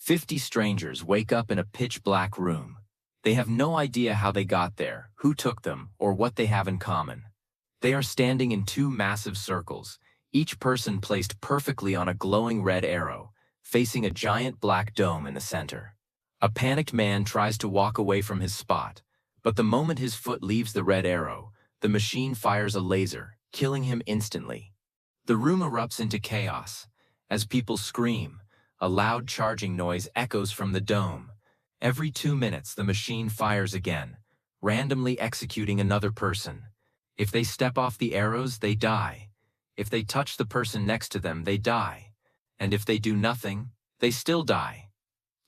50 strangers wake up in a pitch-black room. They have no idea how they got there, who took them, or what they have in common. They are standing in two massive circles, each person placed perfectly on a glowing red arrow, facing a giant black dome in the center. A panicked man tries to walk away from his spot, but the moment his foot leaves the red arrow, the machine fires a laser, killing him instantly. The room erupts into chaos. As people scream, a loud charging noise echoes from the dome. Every 2 minutes, the machine fires again, randomly executing another person. If they step off the arrows, they die. If they touch the person next to them, they die. And if they do nothing, they still die.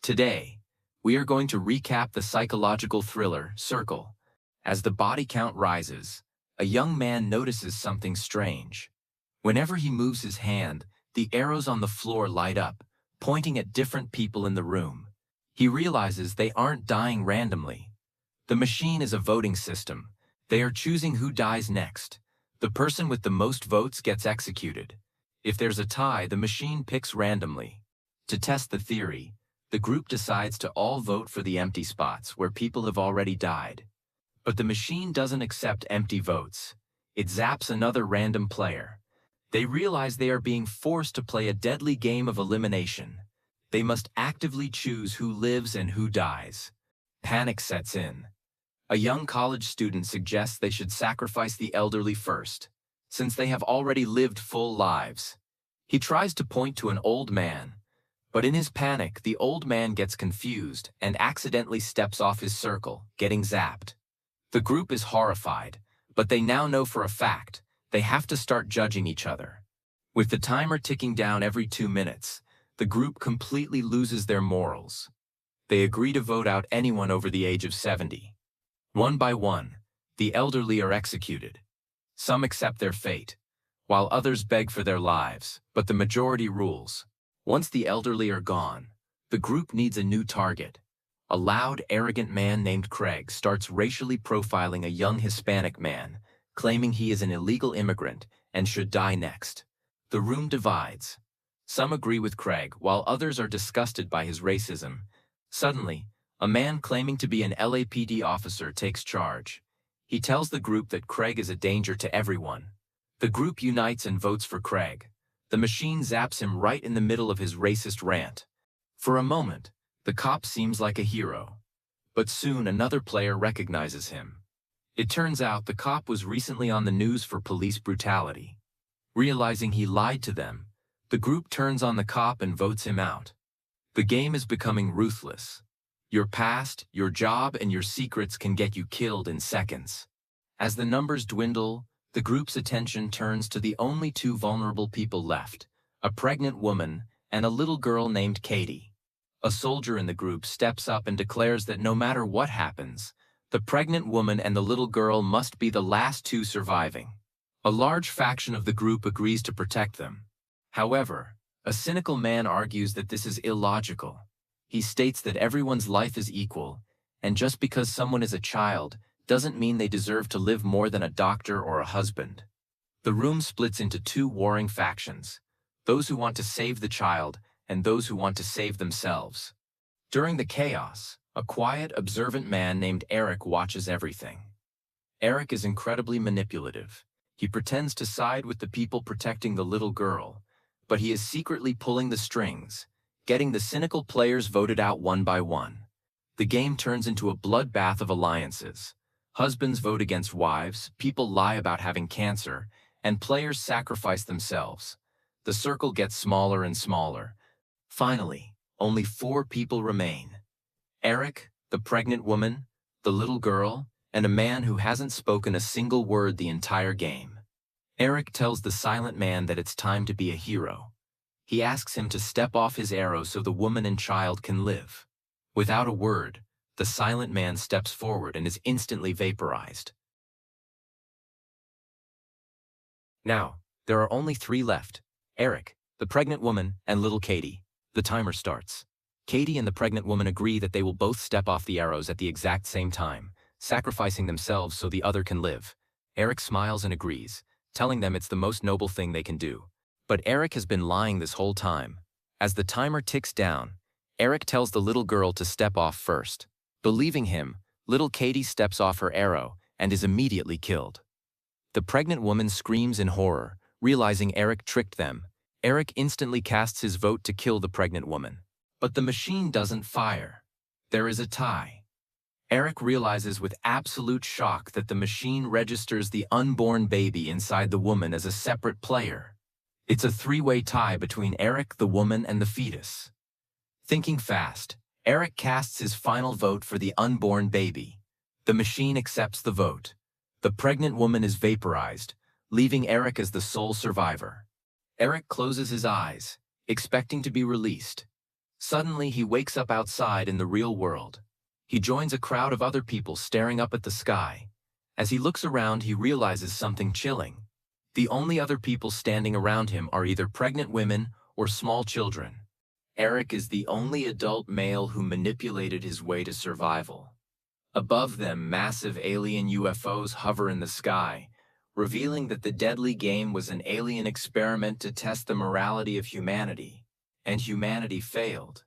Today, we are going to recap the psychological thriller, Circle. As the body count rises, a young man notices something strange. Whenever he moves his hand, the arrows on the floor light up, pointing at different people in the room. He realizes they aren't dying randomly. The machine is a voting system. They are choosing who dies next. The person with the most votes gets executed. If there's a tie, the machine picks randomly. To test the theory, the group decides to all vote for the empty spots where people have already died. But the machine doesn't accept empty votes. It zaps another random player. They realize they are being forced to play a deadly game of elimination. They must actively choose who lives and who dies. Panic sets in. A young college student suggests they should sacrifice the elderly first, since they have already lived full lives. He tries to point to an old man, but in his panic, the old man gets confused and accidentally steps off his circle, getting zapped. The group is horrified, but they now know for a fact they have to start judging each other. With the timer ticking down every 2 minutes, the group completely loses their morals. They agree to vote out anyone over the age of 70. One by one, the elderly are executed. Some accept their fate, while others beg for their lives, but the majority rules. Once the elderly are gone, the group needs a new target. A loud, arrogant man named Craig starts racially profiling a young Hispanic man, claiming he is an illegal immigrant and should die next. The room divides. Some agree with Craig, while others are disgusted by his racism. Suddenly, a man claiming to be an LAPD officer takes charge. He tells the group that Craig is a danger to everyone. The group unites and votes for Craig. The machine zaps him right in the middle of his racist rant. For a moment, the cop seems like a hero. But soon another player recognizes him. It turns out the cop was recently on the news for police brutality. Realizing he lied to them, the group turns on the cop and votes him out. The game is becoming ruthless. Your past, your job, and your secrets can get you killed in seconds. As the numbers dwindle, the group's attention turns to the only two vulnerable people left, a pregnant woman and a little girl named Katie. A soldier in the group steps up and declares that no matter what happens, the pregnant woman and the little girl must be the last two surviving. A large faction of the group agrees to protect them. However, a cynical man argues that this is illogical. He states that everyone's life is equal, and just because someone is a child doesn't mean they deserve to live more than a doctor or a husband. The room splits into two warring factions, those who want to save the child and those who want to save themselves. During the chaos, a quiet, observant man named Eric watches everything. Eric is incredibly manipulative. He pretends to side with the people protecting the little girl, but he is secretly pulling the strings, getting the cynical players voted out one by one. The game turns into a bloodbath of alliances. Husbands vote against wives, people lie about having cancer, and players sacrifice themselves. The circle gets smaller and smaller. Finally, only 4 people remain. Eric, the pregnant woman, the little girl, and a man who hasn't spoken a single word the entire game. Eric tells the silent man that it's time to be a hero. He asks him to step off his arrow so the woman and child can live. Without a word, the silent man steps forward and is instantly vaporized. Now, there are only 3 left: Eric, the pregnant woman, and little Katie. The timer starts. Katie and the pregnant woman agree that they will both step off the arrows at the exact same time, sacrificing themselves so the other can live. Eric smiles and agrees, telling them it's the most noble thing they can do. But Eric has been lying this whole time. As the timer ticks down, Eric tells the little girl to step off first. Believing him, little Katie steps off her arrow and is immediately killed. The pregnant woman screams in horror, realizing Eric tricked them. Eric instantly casts his vote to kill the pregnant woman. But the machine doesn't fire. There is a tie. Eric realizes with absolute shock that the machine registers the unborn baby inside the woman as a separate player. It's a three-way tie between Eric, the woman, and the fetus. Thinking fast, Eric casts his final vote for the unborn baby. The machine accepts the vote. The pregnant woman is vaporized, leaving Eric as the sole survivor. Eric closes his eyes, expecting to be released. Suddenly, he wakes up outside in the real world. He joins a crowd of other people staring up at the sky. As he looks around, he realizes something chilling. The only other people standing around him are either pregnant women or small children. Eric is the only adult male who manipulated his way to survival. Above them, massive alien UFOs hover in the sky, revealing that the deadly game was an alien experiment to test the morality of humanity, and humanity failed.